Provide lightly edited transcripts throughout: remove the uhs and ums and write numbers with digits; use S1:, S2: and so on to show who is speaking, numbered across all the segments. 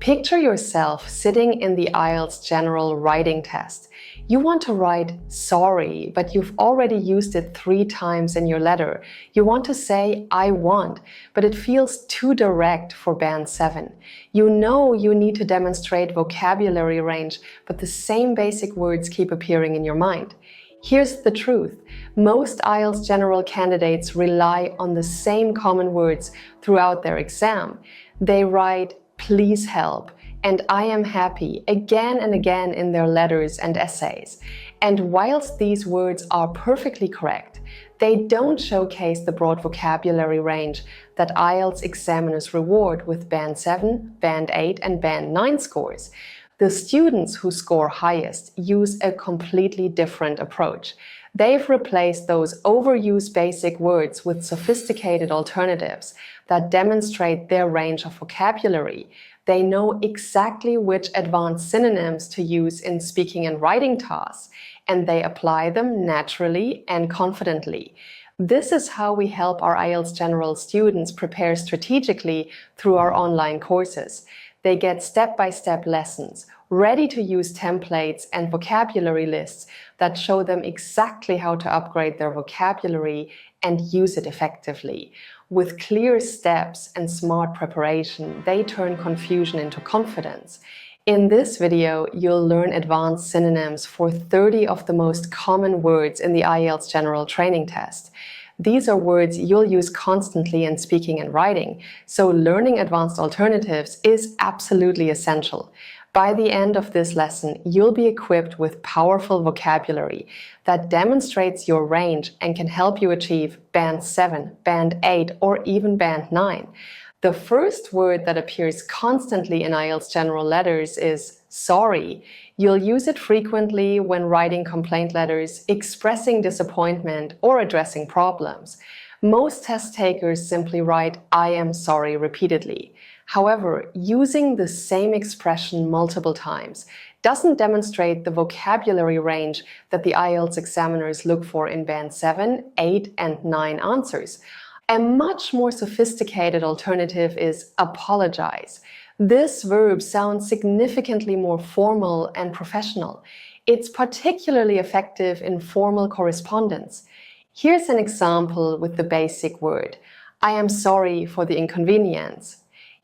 S1: Picture yourself sitting in the IELTS General Writing test. You want to write sorry, but you've already used it 3 times in your letter. You want to say I want, but it feels too direct for Band 7. You know you need to demonstrate vocabulary range, but the same basic words keep appearing in your mind. Here's the truth. Most IELTS General candidates rely on the same common words throughout their exam. They write please help and I am happy again and again in their letters and essays. And whilst these words are perfectly correct, they don't showcase the broad vocabulary range that IELTS examiners reward with Band 7, Band 8 and Band 9 scores. The students who score highest use a completely different approach. They've replaced those overused basic words with sophisticated alternatives that demonstrate their range of vocabulary. They know exactly which advanced synonyms to use in speaking and writing tasks, and they apply them naturally and confidently. This is how we help our IELTS General students prepare strategically through our online courses. They get step-by-step lessons, ready-to-use templates and vocabulary lists that show them exactly how to upgrade their vocabulary and use it effectively. With clear steps and smart preparation, they turn confusion into confidence. In this video, you'll learn advanced synonyms for 30 of the most common words in the IELTS General Training test. These are words you'll use constantly in speaking and writing, so learning advanced alternatives is absolutely essential. By the end of this lesson, you'll be equipped with powerful vocabulary that demonstrates your range and can help you achieve Band 7, Band 8, or even Band 9. The first word that appears constantly in IELTS General letters is sorry. You'll use it frequently when writing complaint letters, expressing disappointment, or addressing problems. Most test takers simply write I am sorry repeatedly. However, using the same expression multiple times doesn't demonstrate the vocabulary range that the IELTS examiners look for in Band 7, 8, and 9 answers. A much more sophisticated alternative is apologise. This verb sounds significantly more formal and professional. It's particularly effective in formal correspondence. Here's an example with the basic word. I am sorry for the inconvenience.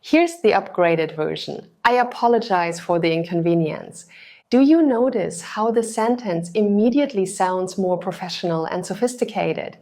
S1: Here's the upgraded version. I apologize for the inconvenience. Do you notice how the sentence immediately sounds more professional and sophisticated?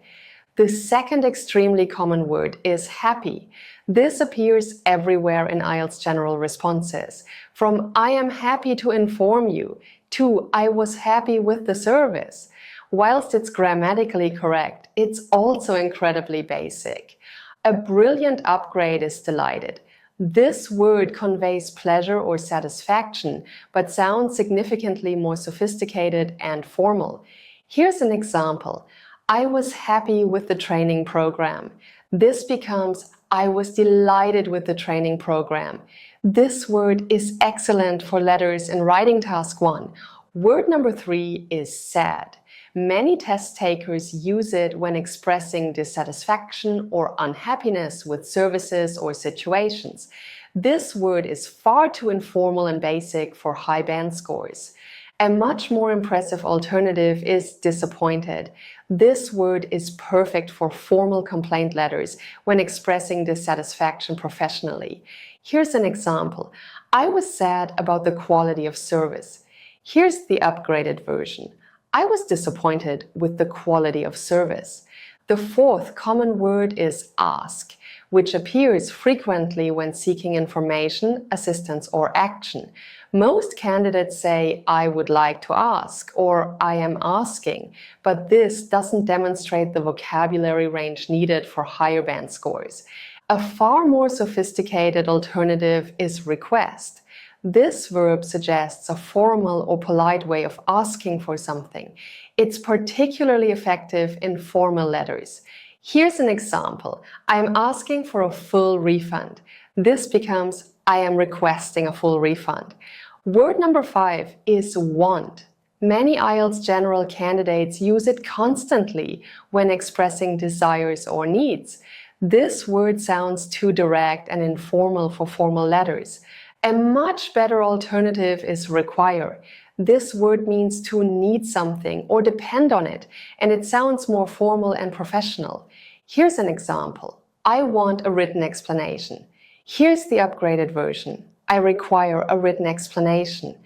S1: The second extremely common word is happy. This appears everywhere in IELTS General responses, from I am happy to inform you to I was happy with the service. Whilst it's grammatically correct, it's also incredibly basic. A brilliant upgrade is delighted. This word conveys pleasure or satisfaction, but sounds significantly more sophisticated and formal. Here's an example. I was happy with the training program. This becomes I was delighted with the training program. This word is excellent for letters in writing task 1. Word number 3 is sad. Many test takers use it when expressing dissatisfaction or unhappiness with services or situations. This word is far too informal and basic for high band scores. A much more impressive alternative is disappointed. This word is perfect for formal complaint letters when expressing dissatisfaction professionally. Here's an example. I was sad about the quality of service. Here's the upgraded version. I was disappointed with the quality of service. The fourth common word is ask, which appears frequently when seeking information, assistance, or action. Most candidates say, I would like to ask, or I am asking, but this doesn't demonstrate the vocabulary range needed for higher band scores. A far more sophisticated alternative is request. This verb suggests a formal or polite way of asking for something. It's particularly effective in formal letters. Here's an example. I am asking for a full refund. This becomes I am requesting a full refund. Word number 5 is want. Many IELTS General candidates use it constantly when expressing desires or needs. This word sounds too direct and informal for formal letters. A much better alternative is require. This word means to need something or depend on it, and it sounds more formal and professional. Here's an example. I want a written explanation. Here's the upgraded version. I require a written explanation.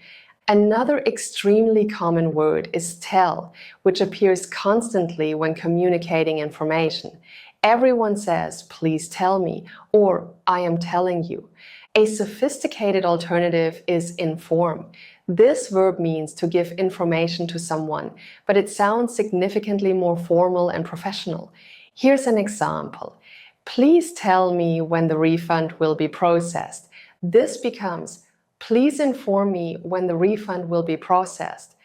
S1: Another extremely common word is tell, which appears constantly when communicating information. Everyone says, please tell me, or I am telling you. A sophisticated alternative is inform. This verb means to give information to someone, but it sounds significantly more formal and professional. Here's an example. Please tell me when the refund will be processed. This becomes, please inform me when the refund will be processed.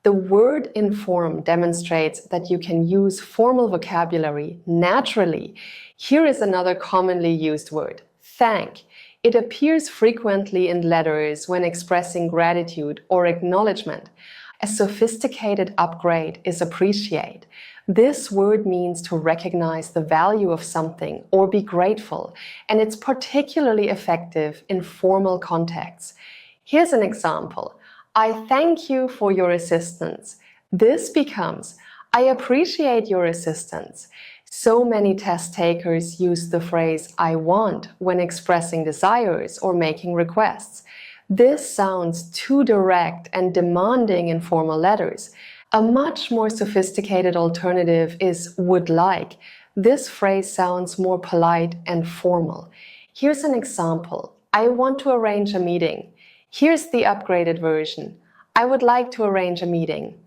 S1: The word inform demonstrates that you can use formal vocabulary naturally. Here is another commonly used word, thank. It appears frequently in letters when expressing gratitude or acknowledgement. A sophisticated upgrade is appreciate. This word means to recognize the value of something or be grateful, and it's particularly effective in formal contexts. Here's an example. I thank you for your assistance. This becomes, I appreciate your assistance. So many test takers use the phrase I want when expressing desires or making requests. This sounds too direct and demanding in formal letters. A much more sophisticated alternative is would like. This phrase sounds more polite and formal. Here's an example. I want to arrange a meeting. Here's the upgraded version. I would like to arrange a meeting.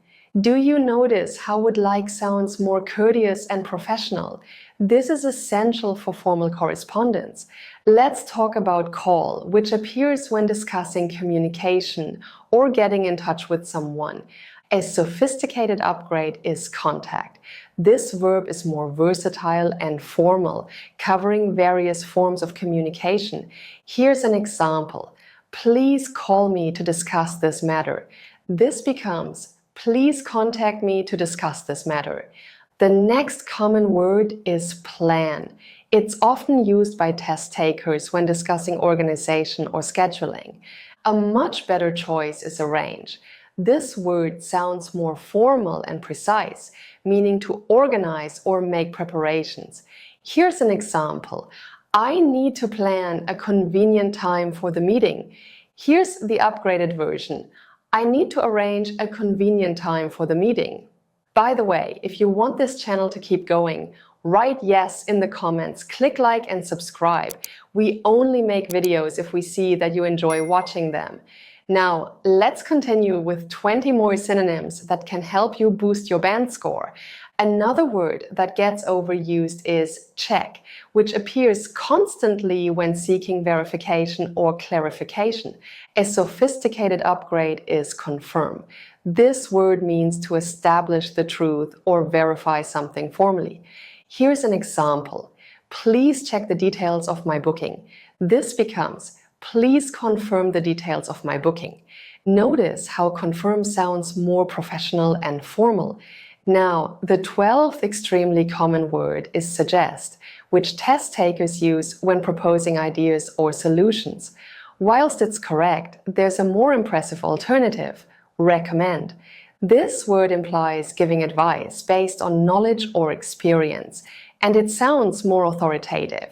S1: Do you notice how would like sounds more courteous and professional? This is essential for formal correspondence. Let's talk about call, which appears when discussing communication or getting in touch with someone. A sophisticated upgrade is contact. This verb is more versatile and formal, covering various forms of communication. Here's an example. Please call me to discuss this matter. This becomes, please contact me to discuss this matter. The next common word is plan. It's often used by test takers when discussing organization or scheduling. A much better choice is arrange. This word sounds more formal and precise, meaning to organize or make preparations. Here's an example. I need to plan a convenient time for the meeting. Here's the upgraded version. I need to arrange a convenient time for the meeting. By the way, if you want this channel to keep going, write yes in the comments, click like and subscribe. We only make videos if we see that you enjoy watching them. Now, let's continue with 20 more synonyms that can help you boost your band score. Another word that gets overused is check, which appears constantly when seeking verification or clarification. A sophisticated upgrade is confirm. This word means to establish the truth or verify something formally. Here's an example. Please check the details of my booking. This becomes, please confirm the details of my booking. Notice how confirm sounds more professional and formal. Now, the 12th extremely common word is suggest, which test takers use when proposing ideas or solutions. Whilst it's correct, there's a more impressive alternative, recommend. This word implies giving advice based on knowledge or experience, and it sounds more authoritative.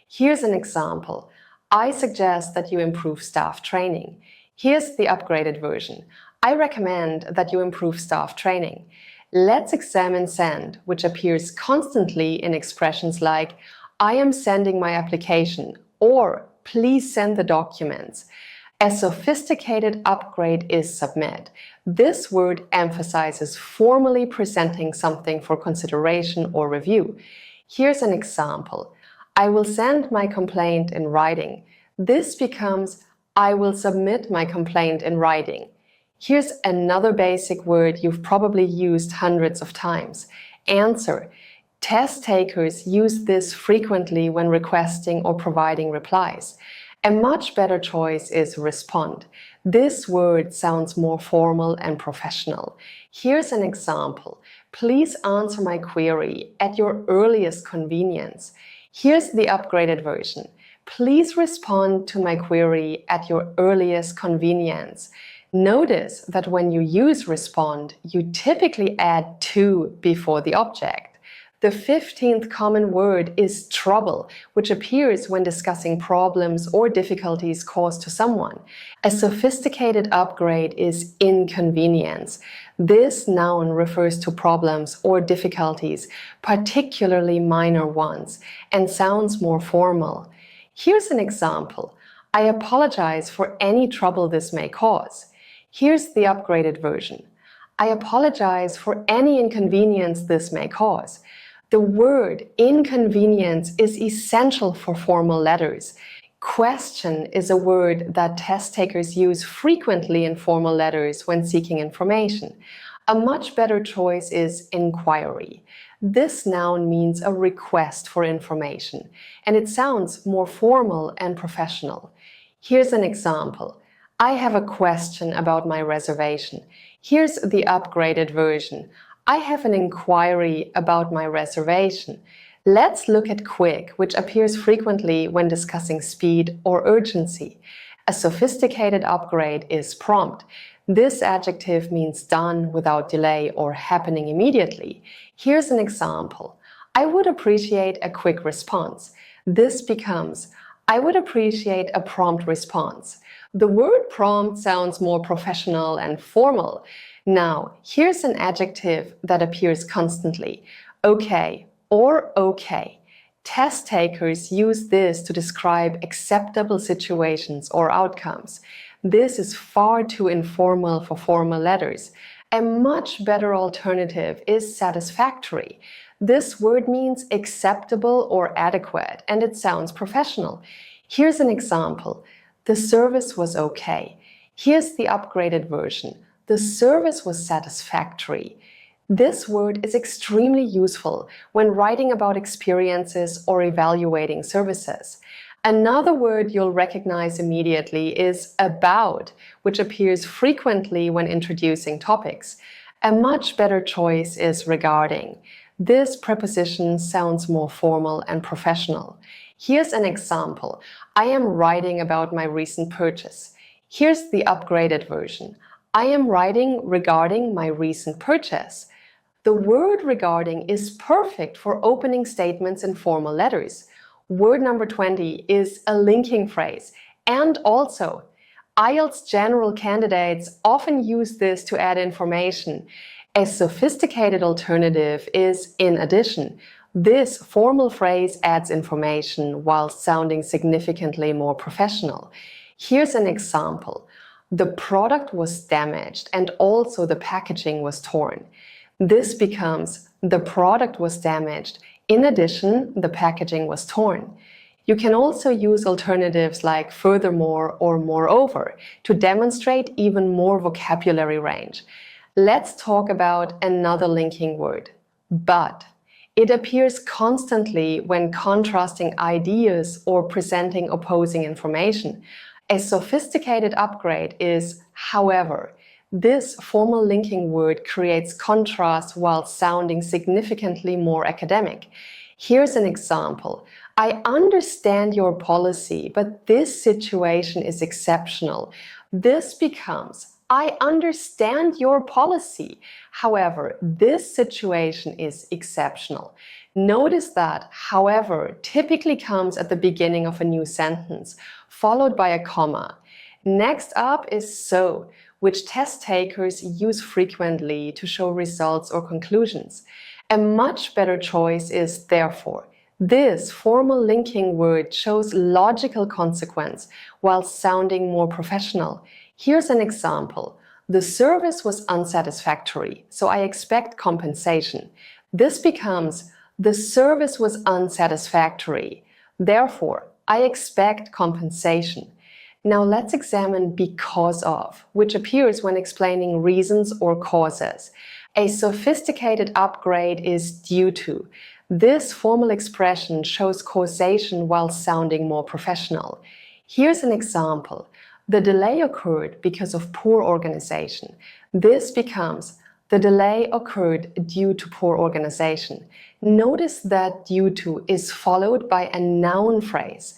S1: Here's an example. I suggest that you improve staff training. Here's the upgraded version. I recommend that you improve staff training. Let's examine send, which appears constantly in expressions like, I am sending my application, or please send the documents. A sophisticated upgrade is submit. This word emphasizes formally presenting something for consideration or review. Here's an example. I will send my complaint in writing. This becomes, I will submit my complaint in writing. Here's another basic word you've probably used hundreds of times, answer. Test takers use this frequently when requesting or providing replies. A much better choice is respond. This word sounds more formal and professional. Here's an example. Please answer my query at your earliest convenience. Here's the upgraded version. Please respond to my query at your earliest convenience. Notice that when you use respond, you typically add to before the object. The 15th common word is trouble, which appears when discussing problems or difficulties caused to someone. A sophisticated upgrade is inconvenience. This noun refers to problems or difficulties, particularly minor ones, and sounds more formal. Here's an example. I apologize for any trouble this may cause. Here's the upgraded version. I apologize for any inconvenience this may cause. The word inconvenience is essential for formal letters. Question is a word that test takers use frequently in formal letters when seeking information. A much better choice is inquiry. This noun means a request for information, and it sounds more formal and professional. Here's an example. I have a question about my reservation. Here's the upgraded version. I have an inquiry about my reservation. Let's look at quick, which appears frequently when discussing speed or urgency. A sophisticated upgrade is prompt. This adjective means done without delay or happening immediately. Here's an example. I would appreciate a quick response. This becomes, I would appreciate a prompt response. The word prompt sounds more professional and formal. Now, here's an adjective that appears constantly. Okay or okay. Test takers use this to describe acceptable situations or outcomes. This is far too informal for formal letters. A much better alternative is satisfactory. This word means acceptable or adequate, and it sounds professional. Here's an example. The service was okay. Here's the upgraded version. The service was satisfactory. This word is extremely useful when writing about experiences or evaluating services. Another word you'll recognize immediately is about, which appears frequently when introducing topics. A much better choice is regarding. This preposition sounds more formal and professional. Here's an example. I am writing about my recent purchase. Here's the upgraded version. I am writing regarding my recent purchase. The word regarding is perfect for opening statements in formal letters. Word number 20 is a linking phrase. And also, IELTS General candidates often use this to add information. A sophisticated alternative is in addition. This formal phrase adds information while sounding significantly more professional. Here's an example. The product was damaged and also the packaging was torn. This becomes, the product was damaged. In addition, the packaging was torn. You can also use alternatives like furthermore or moreover to demonstrate even more vocabulary range. Let's talk about another linking word, but. It appears constantly when contrasting ideas or presenting opposing information. A sophisticated upgrade is however. This formal linking word creates contrast while sounding significantly more academic. Here's an example. I understand your policy, but this situation is exceptional. This becomes, I understand your policy. However, this situation is exceptional. Notice that, however, typically comes at the beginning of a new sentence, followed by a comma. Next up is so, which test takers use frequently to show results or conclusions. A much better choice is therefore. This formal linking word shows logical consequence while sounding more professional. Here's an example. The service was unsatisfactory, so I expect compensation. This becomes, the service was unsatisfactory. Therefore, I expect compensation. Now let's examine because of, which appears when explaining reasons or causes. A sophisticated upgrade is due to. This formal expression shows causation while sounding more professional. Here's an example. The delay occurred because of poor organization. This becomes, the delay occurred due to poor organization. Notice that due to is followed by a noun phrase.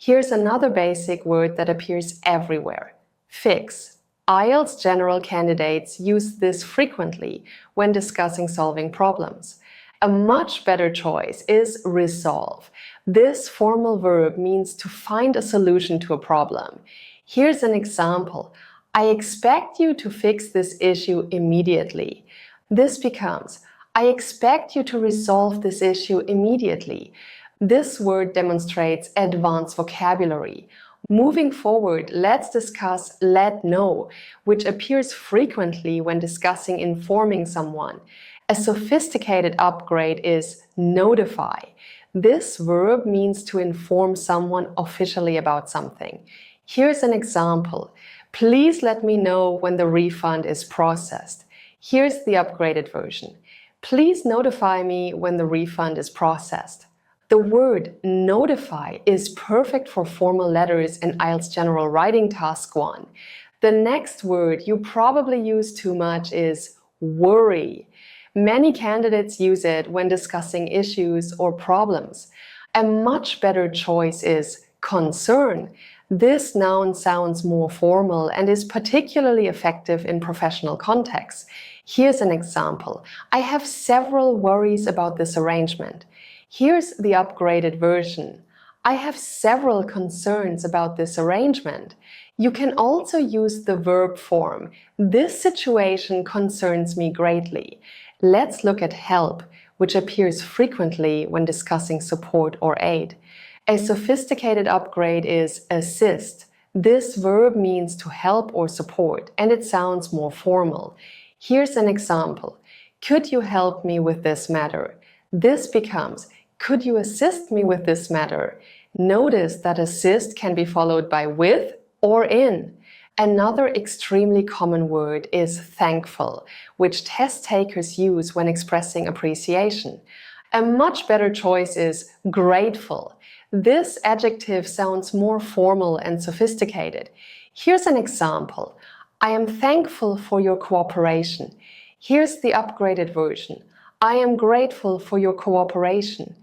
S1: Here's another basic word that appears everywhere: fix. IELTS General candidates use this frequently when discussing solving problems. A much better choice is resolve. This formal verb means to find a solution to a problem. Here's an example. I expect you to fix this issue immediately. This becomes, I expect you to resolve this issue immediately. This word demonstrates advanced vocabulary. Moving forward, let's discuss let know, which appears frequently when discussing informing someone. A sophisticated upgrade is notify. This verb means to inform someone officially about something. Here's an example. Please let me know when the refund is processed. Here's the upgraded version. Please notify me when the refund is processed. The word notify is perfect for formal letters in IELTS General Writing Task 1. The next word you probably use too much is worry. Many candidates use it when discussing issues or problems. A much better choice is concern. This noun sounds more formal and is particularly effective in professional contexts. Here's an example. I have several worries about this arrangement. Here's the upgraded version. I have several concerns about this arrangement. You can also use the verb form. This situation concerns me greatly. Let's look at help, which appears frequently when discussing support or aid. A sophisticated upgrade is assist. This verb means to help or support, and it sounds more formal. Here's an example. Could you help me with this matter? This becomes, could you assist me with this matter? Notice that assist can be followed by with or in. Another extremely common word is thankful, which test takers use when expressing appreciation. A much better choice is grateful. This adjective sounds more formal and sophisticated. Here's an example. I am thankful for your cooperation. Here's the upgraded version. I am grateful for your cooperation.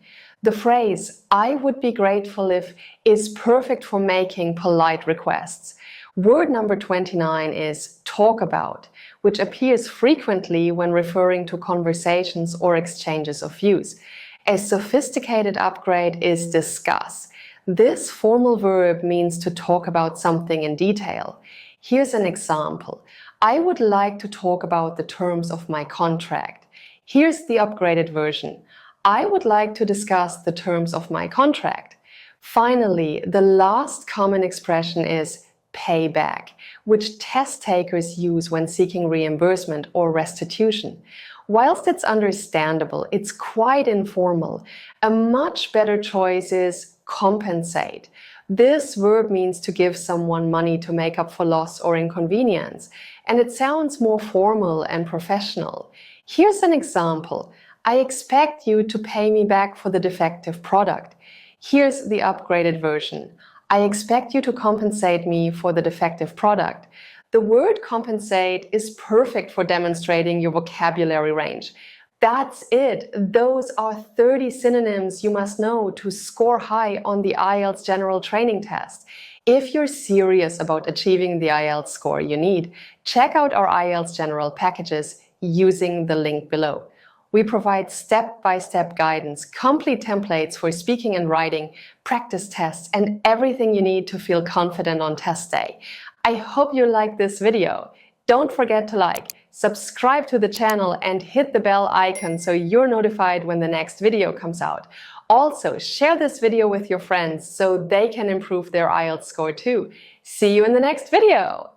S1: The phrase, I would be grateful if, is perfect for making polite requests. Word number 29 is talk about, which appears frequently when referring to conversations or exchanges of views. A sophisticated upgrade is discuss. This formal verb means to talk about something in detail. Here's an example. I would like to talk about the terms of my contract. Here's the upgraded version. I would like to discuss the terms of my contract. Finally, the last common expression is pay back, which test takers use when seeking reimbursement or restitution. Whilst it's understandable, it's quite informal. A much better choice is compensate. This verb means to give someone money to make up for loss or inconvenience, and it sounds more formal and professional. Here's an example. I expect you to pay me back for the defective product. Here's the upgraded version. I expect you to compensate me for the defective product. The word compensate is perfect for demonstrating your vocabulary range. That's it. Those are 30 synonyms you must know to score high on the IELTS General Training test. If you're serious about achieving the IELTS score you need, check out our IELTS General packages using the link below. We provide step-by-step guidance, complete templates for speaking and writing, practice tests, and everything you need to feel confident on test day. I hope you liked this video. Don't forget to like, subscribe to the channel, and hit the bell icon so you're notified when the next video comes out. Also, share this video with your friends so they can improve their IELTS score too. See you in the next video!